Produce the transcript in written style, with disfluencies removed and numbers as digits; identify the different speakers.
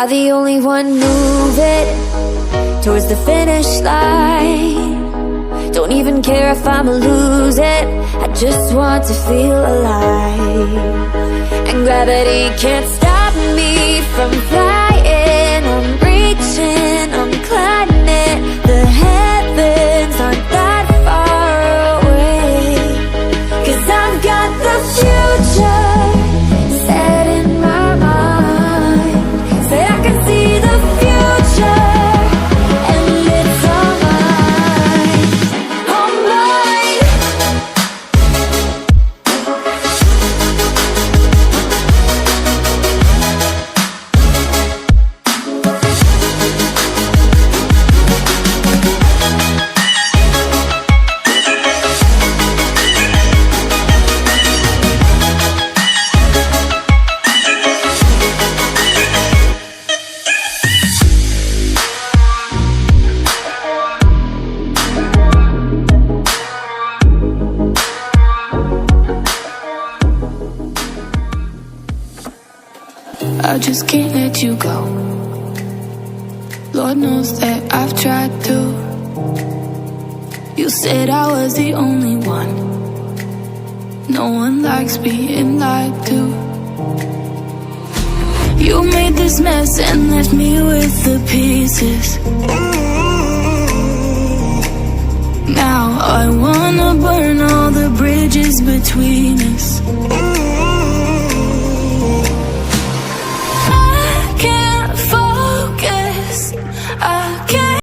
Speaker 1: Am I the only one moving towards the finish line? Don't even care if I'ma lose it, I just want to feel alive. And gravity can't stop me from flying. I'm reaching, I'm climbing. The heavens aren't that far away. 'Cause I've got the future set in my mind. Say I can see the future.
Speaker 2: I just can't let you go. Lord knows that I've tried to. You said I was the only one. No one likes being lied to. You made this mess and left me with the pieces. Now I wanna burn all the bridges between us.